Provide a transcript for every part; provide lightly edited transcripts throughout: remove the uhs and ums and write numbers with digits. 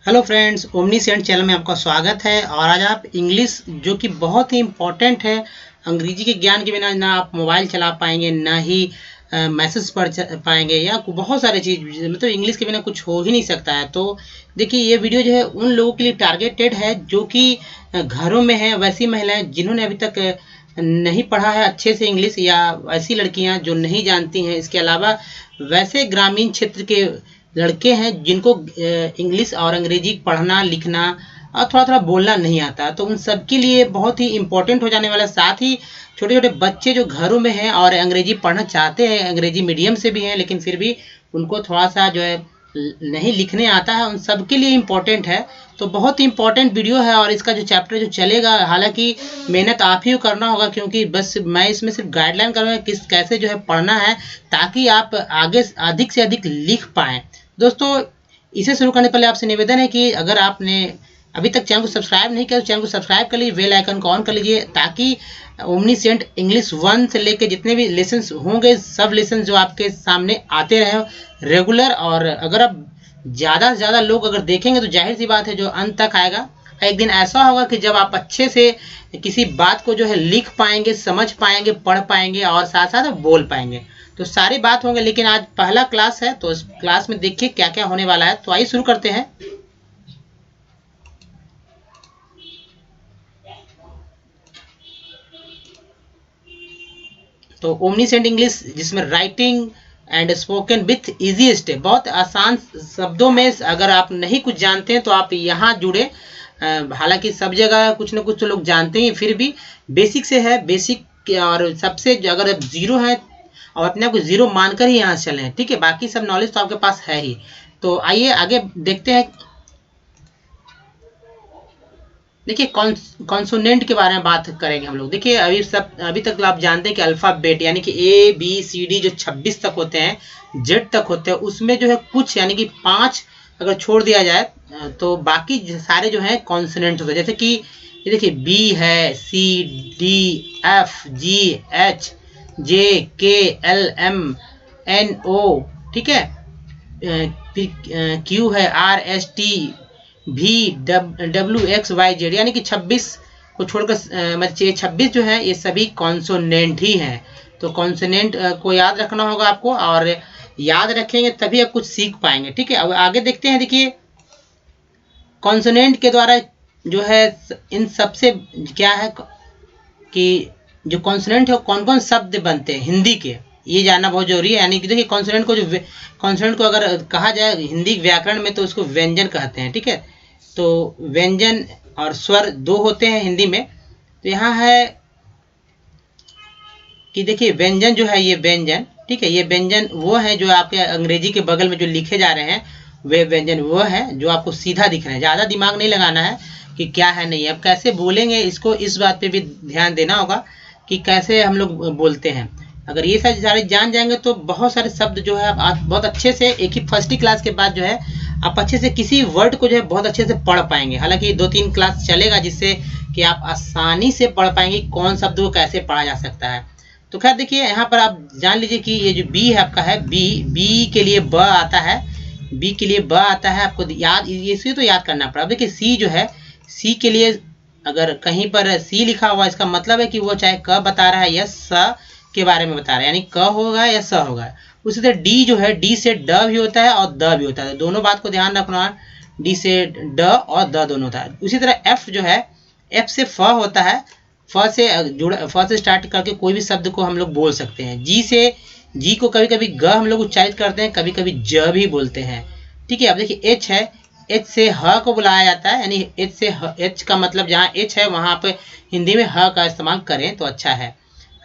Hello friends, omniscient channel में आपका स्वागत है। और आज आप इंग्लिश जो कि बहुत ही इम्पोर्टेंट है, अंग्रेजी के ज्ञान के बिना ना आप मोबाइल चला पाएंगे, ना ही मैसेज पढ़ पाएंगे, या बहुत सारे चीज़, मतलब इंग्लिश के बिना कुछ हो ही नहीं सकता है। तो देखिए, ये वीडियो जो है उन लोगों के लिए टारगेटेड है जो कि घरों में हैं, वैसी महिलाएं जिन्होंने अभी तक नहीं पढ़ा है अच्छे से इंग्लिश, या ऐसी लड़कियां जो नहीं जानती हैं। इसके अलावा वैसे ग्रामीण क्षेत्र के लड़के हैं जिनको इंग्लिश और अंग्रेजी पढ़ना लिखना और थोड़ा थोड़ा बोलना नहीं आता, तो उन सब के लिए बहुत ही इम्पोर्टेंट हो जाने वाला। साथ ही छोटे छोटे बच्चे जो घरों में हैं और अंग्रेजी पढ़ना चाहते हैं, अंग्रेजी मीडियम से भी हैं, लेकिन फिर भी उनको थोड़ा सा जो है नहीं लिखने आता है, उन सब के लिए इम्पोर्टेंट है। तो बहुत ही इम्पोर्टेंट वीडियो है। और इसका जो चैप्टर जो चलेगा, हालांकि मेहनत आप ही को करना होगा, क्योंकि बस मैं इसमें सिर्फ गाइडलाइन करूँगा किस कैसे जो है पढ़ना है, ताकि आप आगे अधिक से अधिक लिख पाएँ। दोस्तों, इसे शुरू करने पहले आपसे निवेदन है कि अगर आपने अभी तक चैनल को सब्सक्राइब नहीं किया तो चैनल को सब्सक्राइब कर लीजिए, बेल आइकन को ऑन कर लीजिए, ताकि ओमनीसेंट इंग्लिश 1 से लेके जितने भी लेसन्स होंगे, सब लेसन जो आपके सामने आते रहे रेगुलर। और अगर आप ज़्यादा से ज़्यादा लोग अगर देखेंगे तो जाहिर सी बात है जो अंत तक आएगा। एक दिन ऐसा होगा कि जब आप अच्छे से किसी बात को जो है लिख पाएंगे, समझ पाएंगे, पढ़ पाएंगे और साथ साथ बोल पाएंगे। तो सारी बात होंगे। लेकिन आज पहला क्लास है, तो इस क्लास में देखिए क्या क्या होने वाला है। तो आइए शुरू करते हैं। तो ओमनीसेंट इंग्लिश, जिसमें writing and spoken with easy step, बहुत आसान शब्दों में, अगर आप नहीं कुछ जानते हैं तो आप यहाँ जुड़े। हालांकि सब जगह कुछ ना कुछ तो लोग जानते हैं, फिर भी बेसिक से है, बेसिक। और सबसे अगर आप जीरो है और अपने आप को जीरो मानकर ही यहाँ से चलें, ठीक है। बाकी सब नॉलेज तो आपके पास है ही। तो आइए आगे देखते हैं। देखिए, कॉन्सोनेंट के बारे में बात करेंगे हम लोग। देखिए, अभी तक आप जानते हैं कि अल्फाबेट यानी कि ए बी सी डी जो 26 तक होते हैं, जेड तक होते हैं, उसमें जो है कुछ यानी कि 5 अगर छोड़ दिया जाए तो बाकी सारे जो है कॉन्सोनेंट होते हैं। जैसे कि ये देखिए, बी है, C D F G H J K L M N O, ठीक है। क्यू है, R S T V W X Y Z, यानी कि 26 को छोड़कर मतलब 26 जो है ये सभी कॉन्सोनेंट ही हैं। तो कॉन्सोनेंट को याद रखना होगा आपको, और याद रखेंगे तभी आप कुछ सीख पाएंगे, ठीक है। अब आगे देखते हैं। देखिए, कॉन्सोनेंट के द्वारा जो है इन सबसे क्या है कि जो कॉन्सोनेंट है कौन कौन शब्द बनते हैं हिंदी के, ये जानना बहुत जरूरी है। यानी कि देखिए, कॉन्सोनेंट को अगर कहा जाए हिंदी व्याकरण में तो उसको व्यंजन कहते हैं, ठीक है। तो व्यंजन और स्वर दो होते हैं हिंदी में। तो यहाँ है कि देखिए, व्यंजन जो है ये व्यंजन, ठीक है, ये व्यंजन वो है जो आपके अंग्रेजी के बगल में जो लिखे जा रहे हैं, वे व्यंजन वो है जो आपको सीधा दिख रहे हैं। ज़्यादा दिमाग नहीं लगाना है कि क्या है नहीं है। अब कैसे बोलेंगे इसको, इस बात पे भी ध्यान देना होगा कि कैसे हम लोग बोलते हैं। अगर ये सारे जान जाएंगे तो बहुत सारे शब्द जो है आप बहुत अच्छे से एक ही फर्स्ट ही क्लास के बाद जो है आप अच्छे से किसी वर्ड को जो है बहुत अच्छे से पढ़ पाएंगे। हालांकि 2-3 क्लास चलेगा जिससे कि आप आसानी से पढ़ पाएंगे कौन शब्द को कैसे पढ़ा जा सकता है। तो खैर देखिए, यहाँ पर आप जान लीजिए कि ये जो बी है आपका है, बी के लिए ब आता है, बी के लिए ब आता है। आपको याद इसी तो याद करना पड़ा। देखिए, सी जो है, सी के लिए अगर कहीं पर सी लिखा हुआ, इसका मतलब है कि वो चाहे क बता रहा है या स के बारे में बता रहा है, यानी क होगा या स होगा। उसी तरह डी जो है, डी से ड भी होता है और द भी होता है, दोनों बात को ध्यान रखना है। डी से ड और द दोनों होता है। उसी तरह एफ जो है, एफ से फ होता है, फ से स्टार्ट करके कोई भी शब्द को हम लोग बोल सकते हैं। जी को कभी कभी ग हम लोग उच्चारित करते हैं, कभी कभी ज भी बोलते हैं, ठीक है। अब देखिए, एच है, एच से ह को बुलाया जाता है, यानी एच से एच का मतलब जहाँ एच है वहाँ पे हिंदी में ह का इस्तेमाल करें तो अच्छा है।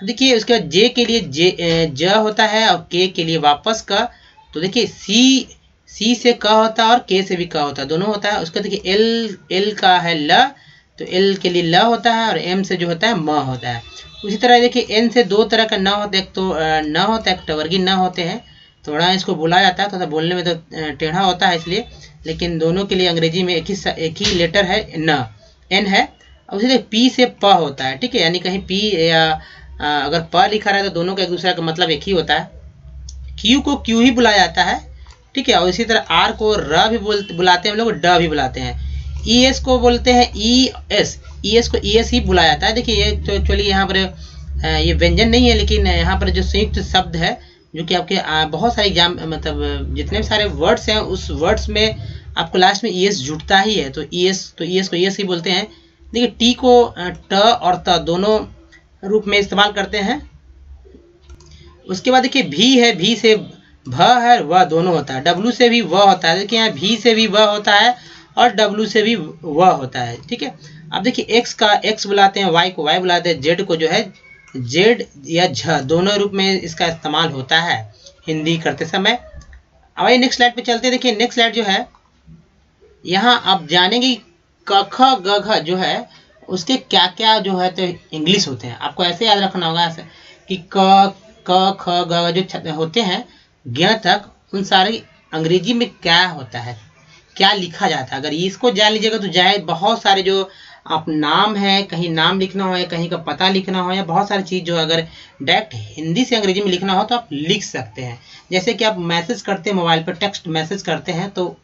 देखिए, उसके बाद जे के लिए ज होता है और के के लिए वापस क। तो देखिए, सी से क होता है और के से भी क होता है, दोनों होता है। उसका देखिए, एल का है ल, तो एल के लिए ल होता है, और एम से जो होता है म होता है। उसी तरह देखिए, एन से दो तरह का न होता है, एक तो न होता है, एक टवर्गी न होते हैं। थोड़ा इसको बोला जाता है, थोड़ा बोलने में तो टेढ़ा होता है इसलिए, लेकिन दोनों के लिए अंग्रेजी में एक ही लेटर है, न, एन है। उसी तरह पी से प होता है, ठीक है, यानी कहीं पी या अगर प लिखा रहा है तो दोनों का एक दूसरे का मतलब एक ही होता है। क्यू को क्यू ही बुलाया जाता है, ठीक है। और इसी तरह आर को र भी बुलाते हैं हम लोग, ड भी बुलाते हैं। ई एस को बोलते हैं ई एस, ई एस को ई एस ही बुलाया जाता है। देखिए ये तो एक्चुअली यहाँ पर ये व्यंजन नहीं है, लेकिन यहाँ पर जो संयुक्त शब्द है जो कि आपके बहुत सारे एग्जाम मतलब जितने भी सारे वर्ड्स हैं उस वर्ड्स में आपको लास्ट में ई एस जुड़ता ही है, तो ई एस को ई एस ही बोलते हैं। देखिए टी को ट और त दोनों रूप में इस्तेमाल करते हैं। उसके बाद देखिए भी है, भी से भ है, वह दोनों होता है। डब्लू से भी वह होता है, देखिए यहाँ भी से भी वह होता है और डब्लू से भी वह होता है, ठीक है। अब देखिए एक्स का एक्स बुलाते हैं, वाई को वाई बुलाते हैं, जेड को जो है जेड या झ दोनों रूप में इसका इस्तेमाल होता है हिंदी करते समय। अब आइए नेक्स्ट स्लाइड पे चलते हैं। देखिए नेक्स्ट स्लाइड जो है यहाँ आप जानेंगे क ख ग घ जो है उसके क्या क्या जो है तो इंग्लिश होते हैं। आपको ऐसे याद रखना होगा ऐसे कि क ख ग जो होते हैं ज्ञ तक, उन सारे अंग्रेजी में क्या होता है, क्या लिखा जाता है। अगर इसको जान लीजिएगा तो जाए बहुत सारे जो आप नाम है, कहीं नाम लिखना हो या कहीं का पता लिखना हो या बहुत सारी चीज़ जो अगर डायरेक्ट हिंदी से अंग्रेजी में लिखना हो तो आप लिख सकते हैं। जैसे कि आप मैसेज करते हैं मोबाइल पर, टेक्स्ट मैसेज करते हैं, तो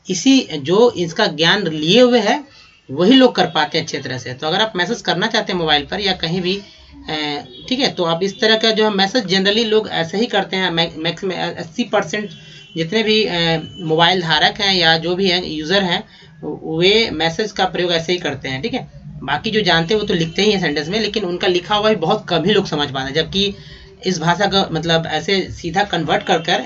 इसी जो इसका ज्ञान लिए हुए है वही लोग कर पाते हैं अच्छे तरह से। तो अगर आप मैसेज करना चाहते हैं मोबाइल पर या कहीं भी, ठीक है, तो आप इस तरह का जो है मैसेज जनरली लोग ऐसे ही करते हैं। मैक्सिमम 80% जितने भी मोबाइल धारक हैं या जो भी हैं यूज़र हैं वे मैसेज का प्रयोग ऐसे ही करते हैं, ठीक है। बाकी जो जानते हैं वो तो लिखते ही हैं सेंटेंस में, लेकिन उनका लिखा हुआ भी बहुत कम ही लोग समझ पाते हैं। जबकि इस भाषा का मतलब ऐसे सीधा कन्वर्ट कर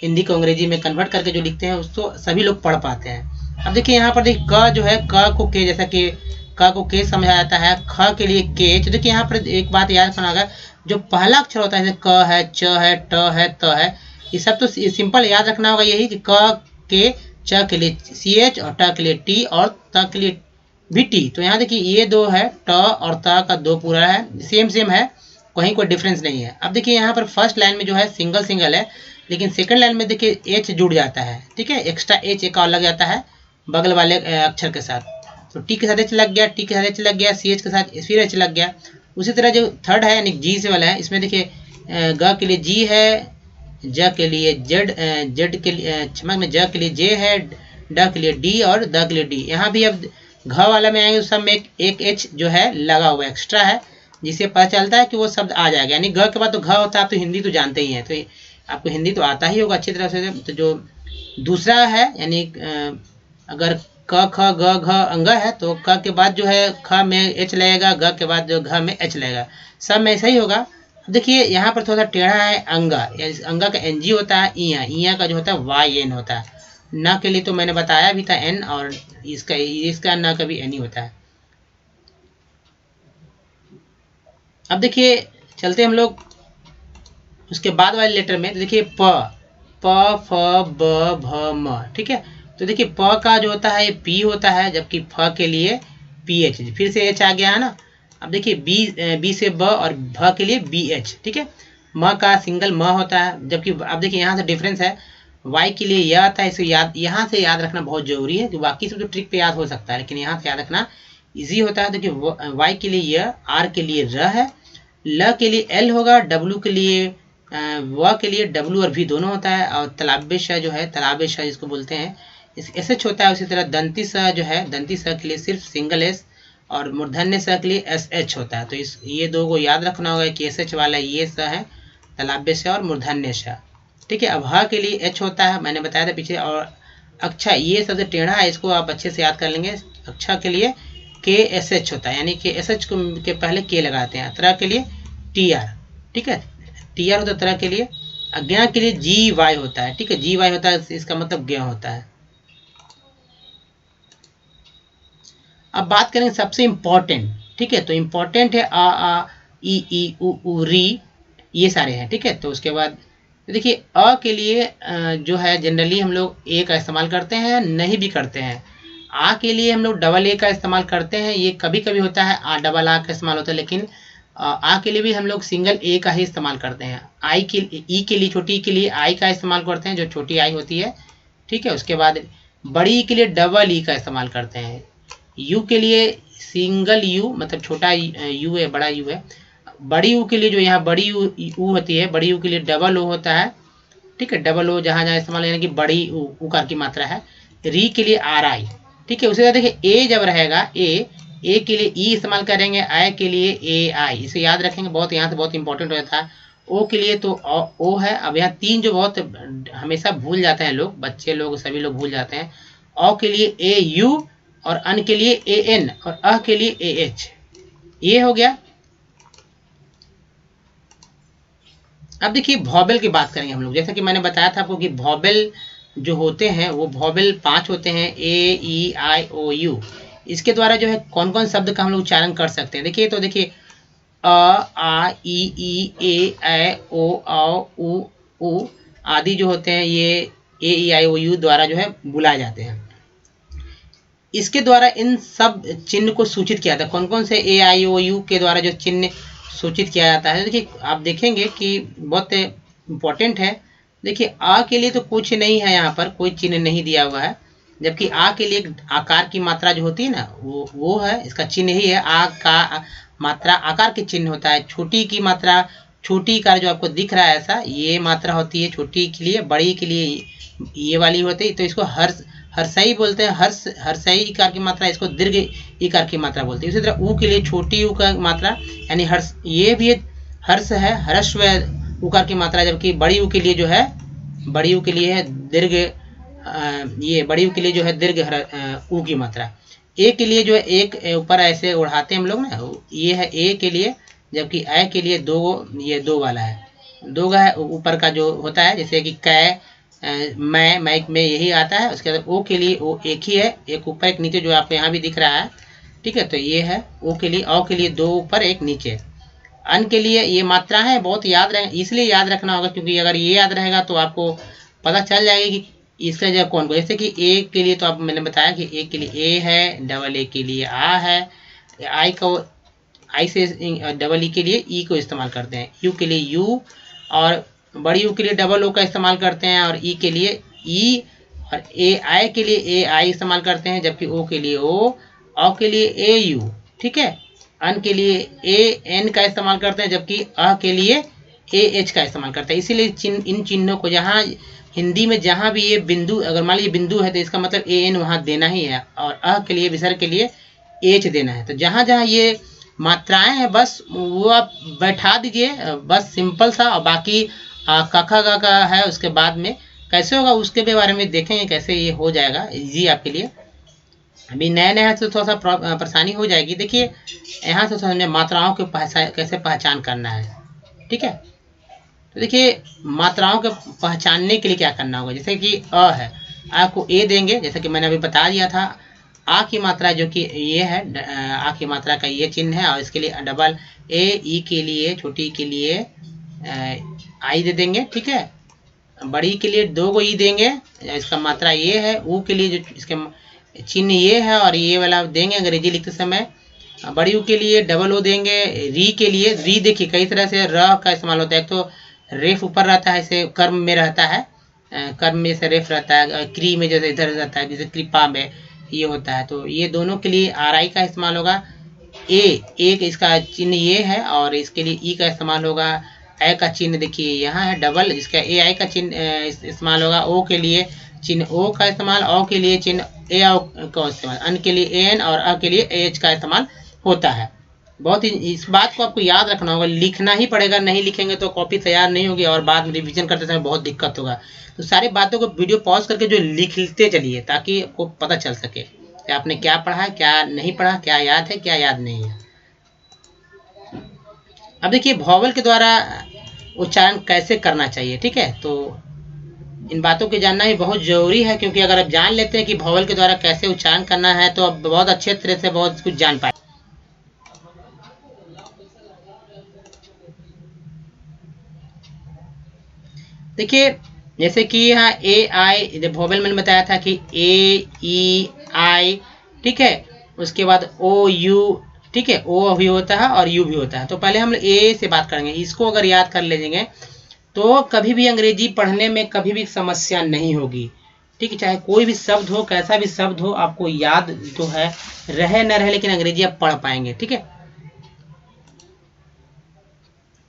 हिंदी को अंग्रेजी में कन्वर्ट करके जो लिखते हैं उसको सभी लोग पढ़ पाते हैं। अब देखिए यहाँ पर देखिए क जो है क को के, जैसा कि क को के समझा जाता है, ख के लिए के। तो देखिए यहाँ पर एक बात याद रखना होगा, जो पहला अक्षर होता है जैसे क है, च है, ट है, त है, ये सब तो सिंपल याद रखना होगा यही कि क के, च के लिए सी एच और ट के लिए टी और त के लिए भी टी। तो यहाँ देखिए ये दो है, ट और त का दो पूरा है, सेम है, कहीं कोई डिफरेंस नहीं है। अब देखिए यहाँ पर फर्स्ट लाइन में जो है सिंगल सिंगल है, लेकिन सेकंड लाइन में देखिए एच जुड़ जाता है, ठीक है, एक्स्ट्रा एच एक और लग जाता है बगल वाले अक्षर के साथ। तो टी के साथ एच लग गया, टी के साथ एच लग गया, सी एच के साथ फिर एच लग गया। उसी तरह जो थर्ड है यानी जी से वाला है, इसमें देखिए ग के लिए जी है, ज के लिए जेड, जेड के लिए क्षमा में ज के लिए जे है, ड के लिए डी और द के लिए डी। यहाँ भी अब घ वाला में आएंगे सब में एक एच जो है लगा हुआ एक्स्ट्रा है, जिससे पता चलता है कि वो शब्द आ जाएगा। यानी ग के बाद तो घ होता है, आप तो हिंदी तो जानते ही हैं, तो आपको हिंदी तो आता ही होगा अच्छी तरह से। तो जो दूसरा है यानी अगर क ख ग घ अंग है तो क के बाद जो है ख में एच लगेगा, ग के बाद जो घ में एच लगेगा, सब में ऐसा ही होगा। देखिए यहाँ पर थोड़ा टेढ़ा है अंगा, अंगा का एन जी होता है, इया का जो होता है वाई एन होता है। न के लिए तो मैंने बताया भी था एन, और इसका न का भी एन ही होता है। अब देखिए चलते हम लोग उसके बाद वाले लेटर में। देखिए प फ ब भ म, ठीक है। तो देखिए प का जो होता है ये पी होता है, जबकि फ के लिए पी एच, फिर से एच आ गया है ना। अब देखिए बी से ब और भ के लिए बी एच, ठीक है। म का सिंगल म होता है, जबकि अब देखिए यहाँ से डिफरेंस है, वाई के लिए यह आता है, इसे यहाँ से याद रखना बहुत जरूरी है। बाकी सब तो ट्रिक पे याद हो सकता है, लेकिन यहाँ से याद रखना इजी होता है। देखिए वाई के लिए यह, आर के लिए र है, ल के लिए एल होगा, डब्लू के लिए व के लिए डब्लू और भी दोनों होता है, और तलाबे श जो है, तलाबे श जिसको बोलते हैं, एस एच होता है। उसी तरह दंती स जो है, दंती स के लिए सिर्फ सिंगल एस, और मूर्धन्य स के लिए एस एच होता है। तो ये दो को याद रखना होगा कि एस एच वाला ये स है, तलाबे स और मूर्धन्य स, ठीक है। अब ह के लिए एच होता है, मैंने बताया था पीछे। और अच्छा ये सबसे टेढ़ा है, इसको आप अच्छे से याद कर लेंगे। अच्छा के लिए के एस एच होता है, यानी कि एस एच के पहले के लगाते हैं। तरह के लिए टी आर, ठीक है, टी आर होता है तरह के लिए। अज्ञा के लिए जी वाई होता है, ठीक है, जी वाई होता है, इसका मतलब ज्ञ होता है। अब बात करेंगे सबसे इम्पोर्टेंट, ठीक है। तो इम्पोर्टेंट है आ ई उ री, ये सारे हैं, ठीक है। तो उसके बाद देखिए अ के लिए जो है जनरली हम लोग ए का इस्तेमाल करते हैं, नहीं भी करते हैं। आ के लिए हम लोग डबल ए का इस्तेमाल करते हैं, ये कभी कभी होता है आ डबल आ का इस्तेमाल होता है, लेकिन आ के लिए भी हम लोग सिंगल ए का ही इस्तेमाल करते हैं। आई के ई के लिए, छोटी के लिए आई का इस्तेमाल करते हैं, जो छोटी आई होती है, ठीक है। उसके बाद बड़ी ई के लिए डबल ई का इस्तेमाल करते हैं। यू के लिए सिंगल यू, मतलब छोटा यू है, बड़ा यू है। बड़ी यू के लिए जो यहाँ बड़ी यू होती है, बड़ी यू के लिए डबल ओ होता है, ठीक है, डबल ओ जहाँ जहाँ इस्तेमाल, यानी कि बड़ी उकार की मात्रा है। री के लिए आर आई, ठीक है। उसी तरह देखिए ए जब रहेगा, ए के लिए ई इस्तेमाल करेंगे, आई के लिए ए आई, इसे याद रखेंगे, बहुत यहाँ से बहुत इंपॉर्टेंट हो जाता है। ओ के लिए तो ओ है। अब यहाँ तीन जो बहुत हमेशा भूल जाते हैं लोग, बच्चे लोग सभी लोग भूल जाते हैं। औ के लिए ए यू और अन के लिए ए एन और अ के लिए ए एच, ये हो गया। अब देखिए वॉवेल की बात करेंगे हम लोग। जैसा कि मैंने बताया था आपको कि वॉवेल जो होते हैं वो वॉवेल 5 होते हैं, ए ई आई ओ यू। इसके द्वारा जो है कौन कौन शब्द का हम लोग उच्चारण कर सकते हैं। देखिए तो देखिए अ आ ई ए ओ उ आदि जो होते हैं ये ए ई आई ओ यू द्वारा जो है बुलाए जाते हैं। इसके द्वारा इन सब चिन्ह को सूचित किया जाता है। कौन कौन से ए आई ओ यू के द्वारा जो चिन्ह सूचित किया जाता है, देखिए आप देखेंगे कि बहुत इंपॉर्टेंट है। देखिए आ के लिए तो कुछ नहीं है, यहाँ पर कोई चिन्ह नहीं दिया हुआ है, जबकि आ के लिए आकार की मात्रा जो होती है ना वो है, इसका चिन्ह ही है। आ का मात्रा आकार के चिन्ह होता है। छोटी की मात्रा, छोटी कार जो आपको दिख रहा है ऐसा, ये मात्रा होती है छोटी के लिए। बड़ी के लिए ये वाली होती है, तो इसको हर्षई बोलते हैं। हर्षई इकार की मात्रा, इसको दीर्घ इकार की मात्रा बोलते हैं। इसी तरह ऊ के लिए छोटी ऊ का मात्रा यानी हर्ष, ये भी हर्ष है, हर्षव उकार की मात्रा, जबकि बड़ी ऊ के लिए जो है, बड़ी ऊ के लिए है दीर्घ, ये बड़ी ऊ के लिए जो है दीर्घ ऊ की मात्रा। ए के लिए जो है एक ऊपर ऐसे उड़ाते हैं हम लोग ना, ये है ए के लिए, जबकि ए के लिए दो, ये दो वाला है, दो का है ऊपर का जो होता है, जैसे कि कै मैं में यही आता है। उसके बाद ओ के लिए ओ एक ही है, एक ऊपर एक नीचे, जो आपको यहाँ भी दिख रहा है, ठीक है। तो ये है ओ के लिए, औ के लिए दो ऊपर एक नीचे। अन के लिए ये मात्रा है, बहुत याद रहे, इसलिए याद रखना होगा क्योंकि अगर ये याद रहेगा तो आपको पता चल जाएगा कि इसका जगह कौन को। जैसे कि ए के लिए तो आप मैंने बताया कि ए के लिए ए है, डबल ए के लिए आ है, आई को आई से डबल ई के लिए ई को इस्तेमाल करते हैं, यू के लिए यू, और बड़ी यू के लिए डबल ओ का इस्तेमाल करते हैं, और ई के लिए ई, और ए आई के लिए ए आई इस्तेमाल करते हैं, जबकि ओ के लिए ओ के लिए ए यू, ठीक है। अन के लिए ए एन का इस्तेमाल करते हैं, जबकि अ के लिए ए एच का इस्तेमाल करते हैं। इसीलिए इन चिन्हों को जहाँ हिंदी में जहाँ भी ये बिंदु, अगर मान लीजिए बिंदु है तो इसका मतलब ए एन वहाँ देना ही है, और अ के लिए विसर्ग के लिए एच देना है। तो जहाँ जहाँ ये मात्राएं हैं बस वो आप बैठा दीजिए, बस सिंपल सा। और बाकी कखा गा का है उसके बाद में कैसे होगा उसके भी बारे में देखेंगे, कैसे ये हो जाएगा इजी आपके लिए। अभी नया नया तो थोड़ा सा परेशानी हो जाएगी। देखिए यहाँ से समझे मात्राओं के कैसे पहचान करना है, ठीक है। तो देखिए मात्राओं के पहचानने के लिए क्या करना होगा, जैसे कि अ है, आ को ए देंगे, जैसे कि मैंने अभी बता दिया था। आ की मात्रा जो कि ये है, आ की मात्रा का ये चिन्ह है, और इसके लिए डबल ए, ई के लिए छोटी के लिए आई दे देंगे, ठीक है। बड़ी के लिए दो को ई देंगे, इसका मात्रा ये है। ऊ के लिए जो इसके चिन्ह ये है, और ये वाला देंगे अंग्रेजी लिखते समय। बड़ी ऊ के लिए डबल ओ देंगे। री के लिए, री देखिए कई तरह से र का इस्तेमाल होता है। एक तो रेफ ऊपर रहता है, इसे कर्म में रहता है, कर्म में से रेफ रहता है, क्री में जैसे इधर रहता है, जैसे कृपा में ये होता है। तो ये दोनों के लिए आर आई का इस्तेमाल होगा। एक इसका चिन्ह ये है, और इसके लिए ई का इस्तेमाल होगा। ए का चिन्ह देखिए यहाँ है डबल, जिसका ए आई का चिन्ह इस्तेमाल होगा। ओ के लिए चिन्ह ओ का इस्तेमाल, औ के लिए चिन्ह ए का इस्तेमाल, अन के लिए ए एन और अ के लिए ए एच का इस्तेमाल होता है। बहुत ही इस बात को आपको याद रखना होगा, लिखना ही पड़ेगा, नहीं लिखेंगे तो कॉपी तैयार नहीं होगी और बाद में रिवीजन करते समय बहुत दिक्कत होगा। तो सारी बातों को वीडियो पॉज करके जो लिखते चलिए, ताकि आपको पता चल सके कि आपने क्या पढ़ा, क्या नहीं पढ़ा, क्या याद है, क्या याद नहीं है। अब देखिए वॉवेल के द्वारा उच्चारण कैसे करना चाहिए, ठीक है। तो इन बातों को जानना भी बहुत जरूरी है, क्योंकि अगर आप जान लेते हैं कि वॉवेल के द्वारा कैसे उच्चारण करना है तो आप बहुत अच्छे तरह से बहुत कुछ जान पाए। देखिए जैसे कि यहाँ ए आई वॉवेल मैंने बताया था कि ए ई आई, ठीक है। उसके बाद ओ यू, ठीक है, ओ भी होता है और यू भी होता है। तो पहले हम ए से बात करेंगे। इसको अगर याद कर लेंगे तो कभी भी अंग्रेजी पढ़ने में कभी भी समस्या नहीं होगी, ठीक है। चाहे कोई भी शब्द हो, कैसा भी शब्द हो, आपको याद तो है, रहे न रहे, लेकिन अंग्रेजी आप पढ़ पाएंगे, ठीक है।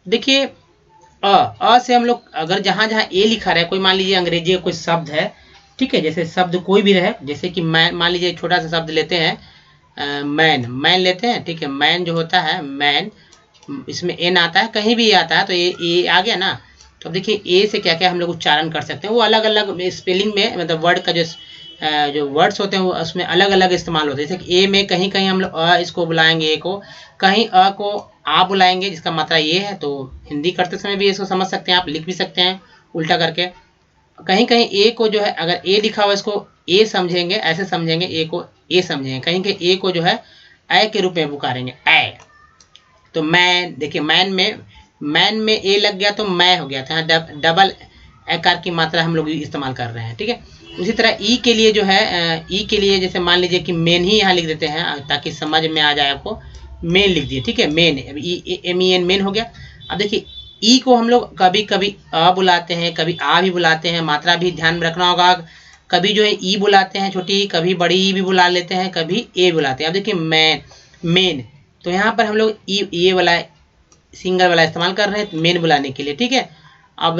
देखिए अ से हम लोग अगर जहां जहां ए लिखा रहे, कोई मान लीजिए अंग्रेजी का कोई शब्द है, ठीक है, जैसे शब्द कोई भी रहे, जैसे कि मैन, मान लीजिए छोटा सा शब्द लेते हैं, मैन, मैन लेते हैं, ठीक है, मैन जो होता है मैन, इसमें एन आता है, कहीं भी ए आता है तो ये आ गया ना। तो अब देखिए ए से क्या क्या हम लोग उच्चारण कर सकते हैं, वो अलग अलग स्पेलिंग में, मतलब वर्ड का जो वर्ड्स होते हैं वो उसमें अलग अलग इस्तेमाल होते हैं। जैसे कि ए में कहीं कहीं हम लोग इसको बुलाएंगे, ए को, कहीं को आ बुलाएंगे, जिसका मात्रा ये है। तो हिंदी करते समय भी इसको समझ सकते हैं, आप लिख भी सकते हैं उल्टा करके। कहीं कहीं ए को जो है, अगर ए लिखा हुआ इसको ए समझेंगे, ऐसे समझेंगे, ए को ए समझेंगे, कहीं कहीं ए को जो है ए के रूप में पुकारेंगे, ए। तो मैन, देखिए मैन में ए लग गया तो मैं हो गया था, डबल एकार की मात्रा हम लोग इस्तेमाल कर रहे हैं, ठीक है। उसी तरह ई के लिए जो है, ई के लिए जैसे मान लीजिए कि मेन ही यहाँ लिख देते हैं ताकि समझ में आ जाए आपको, मेन लिख दिए, ठीक है, मेन, MEN मेन हो गया। अब देखिए ई को हम लोग कभी कभी अ बुलाते हैं, कभी आ भी बुलाते हैं, मात्रा भी ध्यान में रखना होगा। कभी जो है ई बुलाते हैं छोटी, कभी बड़ी ई भी बुला लेते हैं, कभी ए बुलाते हैं। अब देखिए मेन, तो यहाँ पर हम लोग ये वाला सिंगल वाला इस्तेमाल कर रहे हैं मेन बुलाने के लिए, ठीक है। अब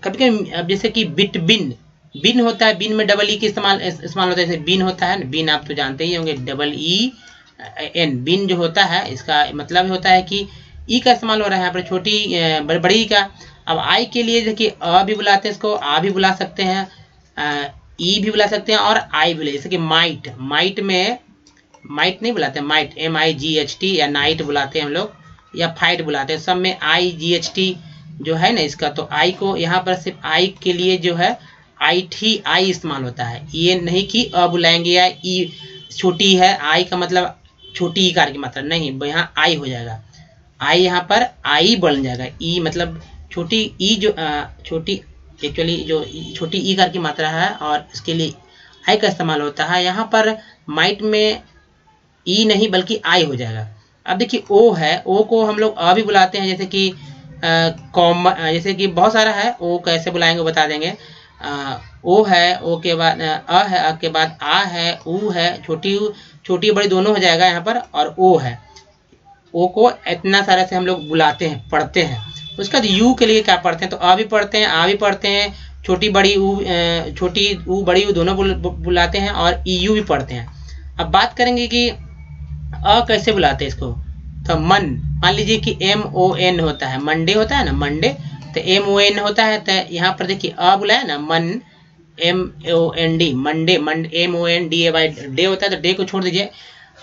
कभी कभी, अब जैसे कि बिन होता है, बिन में डबल ई की इस्तेमाल होता है, जैसे बिन होता है, बिन आप तो जानते ही होंगे, EN, बिन जो होता है इसका मतलब होता है कि ई का इस्तेमाल हो रहा है यहाँ पर, छोटी बड़ी का। अब आई के लिए देखिए अ भी बुलाते हैं, इसको आ भी बुला सकते हैं, ई भी बुला सकते हैं और आई भी बुला, जैसे कि माइट में, माइट नहीं बुलाते, माइट MIGHT, या नाइट बुलाते हैं हम लोग, या फाइट बुलाते हैं, सब में IGHT जो है ना इसका। तो आई को यहाँ पर सिर्फ आई के लिए जो है आई इस्तेमाल होता है, ये नहीं कि अ बुलाएंगे या ई छोटी है, आई का मतलब छोटी इकार की मात्रा नहीं, यहाँ आई हो जाएगा, आई यहाँ पर आई बन जाएगा, ई मतलब छोटी ई, जो छोटी एक्चुअली जो छोटी ई कार की मात्रा है, और इसके लिए आई का इस्तेमाल होता है। यहाँ पर माइट में ई नहीं बल्कि आई हो जाएगा। अब देखिए ओ है, ओ को हम लोग अ भी बुलाते हैं, जैसे कि जैसे कि बहुत सारा है, ओ कैसे बुलाएंगे वो बता देंगे। ओ है, ओ के बाद अ है, अ के बाद आ है, ऊ है, छोटी बड़ी दोनों हो जाएगा यहाँ पर, और ओ है, ओ को इतना सारा से हम लोग बुलाते हैं, पढ़ते हैं। उसके बाद यू के लिए क्या पढ़ते हैं, तो अ भी पढ़ते हैं, आ भी पढ़ते हैं, छोटी ऊ बड़ी ऊ दोनों बुलाते हैं, और EU भी पढ़ते हैं। अब बात करेंगे कि अ कैसे बुलाते हैं इसको, तो मान लीजिए कि MON होता है, मंडे होता है ना, मंडे, तो MON होता है, तो यहाँ पर देखिए अ बुलाया ना, MOND, मंडे, MONDAY, डे होता है, तो डे को छोड़ दीजिए।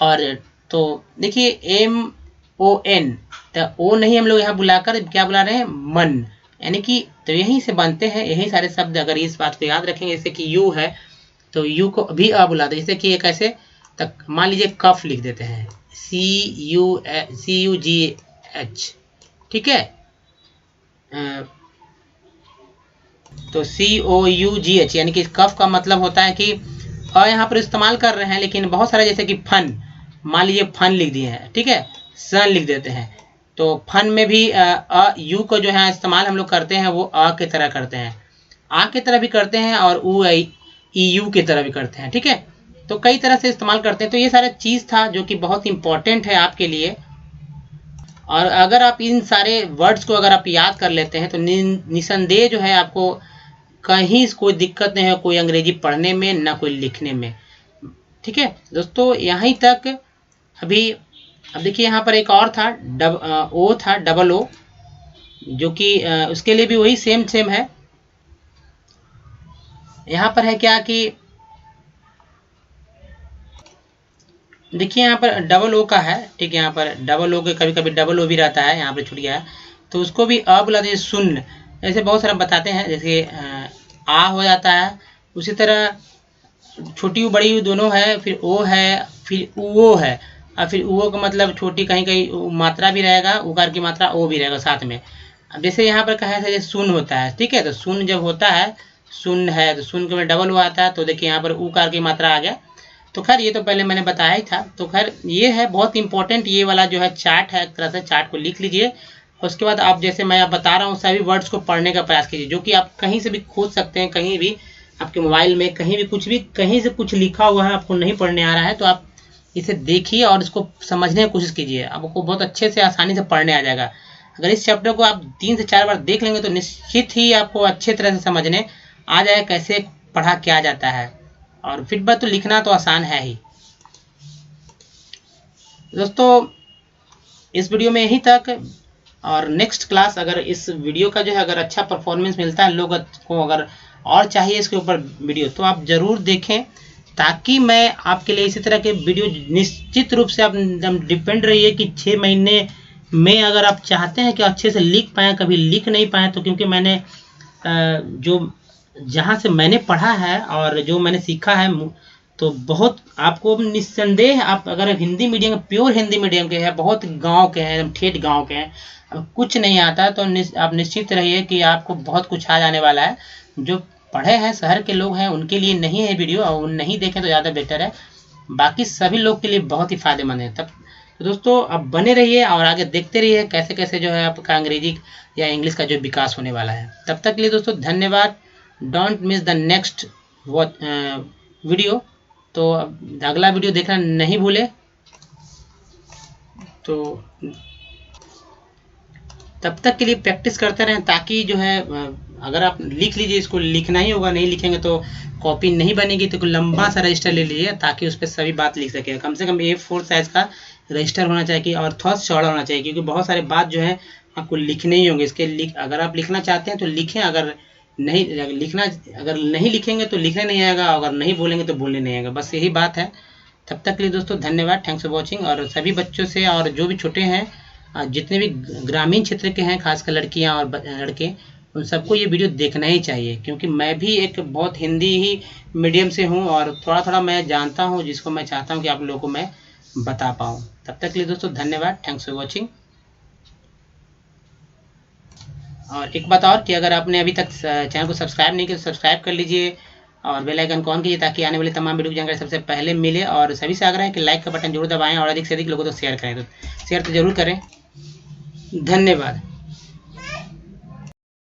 और तो देखिए MON, तो ओ नहीं हम लोग यहाँ बुलाकर क्या बुला रहे हैं, मन, यानी कि, तो यहीं से बनते हैं यही सारे शब्द। अगर इस बात को याद रखेंगे, जैसे कि यू है तो यू को भी अ बुलाते हैं, जैसे कि कैसे, तक मान लीजिए कफ लिख देते हैं, CUGH, ठीक है, तो COUGH, यानी कि कफ का मतलब होता है कि यहाँ पर इस्तेमाल कर रहे हैं, लेकिन बहुत सारे, जैसे कि फन, मान लीजिए फन लिख दिए हैं, ठीक है, सन लिख देते हैं, तो फन में भी यू को जो है इस्तेमाल हम लोग करते हैं, वो अ की तरह करते हैं, आ की तरह भी करते हैं, और EU की तरह भी करते हैं, ठीक है। तो कई तरह से इस्तेमाल करते हैं। तो ये सारा चीज़ था जो कि बहुत इंपॉर्टेंट है आपके लिए, और अगर आप इन सारे वर्ड्स को अगर आप याद कर लेते हैं तो निसंदेह जो है आपको कहीं कोई दिक्कत नहीं है, कोई अंग्रेजी पढ़ने में ना कोई लिखने में, ठीक है दोस्तों। यहीं तक अभी। अब देखिए यहाँ पर एक और था, ओ था, डबल ओ, जो कि उसके लिए भी वही सेम है। यहाँ पर है क्या कि देखिए यहाँ पर डबल ओ का है, ठीक है, यहाँ पर डबल ओ के कभी कभी डबल ओ भी रहता है, यहाँ पर छूट गया है, तो उसको भी अ बुला दीजिए, सुन, ऐसे बहुत सारा बताते हैं, जैसे आ हो जाता है। उसी तरह छोटी ऊ बड़ी ऊ दोनों है, फिर ओ है, फिर ऊओ है, और फिर ऊओ का मतलब छोटी, कहीं कहीं मात्रा भी रहेगा, उकार की मात्रा ओ भी रहेगा साथ में। अब जैसे यहाँ पर कहा है सुन होता है, ठीक है, तो सुन जब होता है, सुन है, तो सुन के में डबल हुआ आता है, तो देखिए यहाँ पर उकार की मात्रा आ गया। तो खैर ये तो पहले मैंने बताया ही था। तो खैर ये है बहुत इंपॉर्टेंट, ये वाला जो है चार्ट है, एक तरह से चार्ट को लिख लीजिए। उसके बाद आप, जैसे मैं बता रहा हूँ, सभी वर्ड्स को पढ़ने का प्रयास कीजिए, जो कि आप कहीं से भी खोज सकते हैं, कहीं भी आपके मोबाइल में, कहीं भी कुछ भी, कहीं से कुछ लिखा हुआ है, आपको नहीं पढ़ने आ रहा है, तो आप इसे देखिए और इसको समझने की कोशिश कीजिए, आपको बहुत अच्छे से आसानी से पढ़ने आ जाएगा। अगर इस चैप्टर को आप 3 से 4 बार देख लेंगे तो निश्चित ही आपको अच्छे तरह से समझने आ जाए कैसे पढ़ा क्या जाता है। और फिर बात तो लिखना तो आसान है ही। दोस्तों इस वीडियो में यहीं तक, और नेक्स्ट क्लास अगर इस वीडियो का जो है अगर अच्छा परफॉर्मेंस मिलता है लोगों को, अगर और चाहिए इसके ऊपर वीडियो तो आप ज़रूर देखें, ताकि मैं आपके लिए इसी तरह के वीडियो निश्चित रूप से आप डिपेंड रहिए कि 6 महीने में अगर आप चाहते हैं कि अच्छे से लिख पाएँ, कभी लिख नहीं पाएँ तो क्योंकि मैंने जो जहाँ से मैंने पढ़ा है और जो मैंने सीखा है तो बहुत आपको निस्संदेह, आप अगर Hindi medium pure Hindi medium के हैं, बहुत गांव के हैं, ठेठ गांव के हैं, कुछ नहीं आता तो आप निश्चित रहिए कि आपको बहुत कुछ आ जाने वाला है। जो पढ़े हैं शहर के लोग हैं उनके लिए नहीं है वीडियो, और नहीं देखें तो ज़्यादा बेटर है, बाकी सभी लोग के लिए बहुत ही फायदेमंद है। तब तो दोस्तों अब बने रहिए और आगे देखते रहिए कैसे कैसे जो है आपका अंग्रेजी या इंग्लिश का जो विकास होने वाला है। तब तक के लिए दोस्तों धन्यवाद। Don't miss the next video. तो अगला वीडियो देखना नहीं भूले। तो तब तक के लिए प्रैक्टिस करते रहें, ताकि जो है अगर आप लिख लीजिए, इसको लिखना ही होगा, नहीं लिखेंगे तो कॉपी नहीं बनेगी, तो लंबा सा रजिस्टर ले लीजिए ताकि उस पर सभी बात लिख सके। कम से कम A4 साइज का रजिस्टर होना चाहिए और थोड़ा चौड़ा होना चाहिए, क्योंकि बहुत सारे बात जो है आपको लिखने ही होंगे। इसके अगर आप लिखना चाहते हैं तो लिखें, अगर नहीं लिखेंगे तो लिखने नहीं आएगा, अगर नहीं बोलेंगे तो बोलने नहीं आएगा, बस यही बात है। तब तक के लिए दोस्तों धन्यवाद, थैंक्स फॉर वॉचिंग। और सभी बच्चों से और जो भी छोटे हैं, जितने भी ग्रामीण क्षेत्र के हैं, खासकर लड़कियां और लड़के, उन सबको ये वीडियो देखना ही चाहिए, क्योंकि मैं भी एक बहुत हिंदी ही मीडियम से हूँ और थोड़ा थोड़ा मैं जानता हूँ, जिसको मैं चाहता हूँ कि आप लोगों को मैं बता पाऊँ। तब तक के लिए दोस्तों धन्यवाद, थैंक्स फॉर वॉचिंग। और एक बात और कि अगर आपने अभी तक चैनल को सब्सक्राइब नहीं किया तो सब्सक्राइब कर लीजिए और बेल आइकन को ऑन कीजिए, ताकि आने वाली तमाम वीडियो की जानकारी सबसे पहले मिले। और सभी से आग्रह है कि लाइक का बटन जरूर दबाएं और अधिक से अधिक लोगों को शेयर करें, तो शेयर तो जरूर करें। धन्यवाद।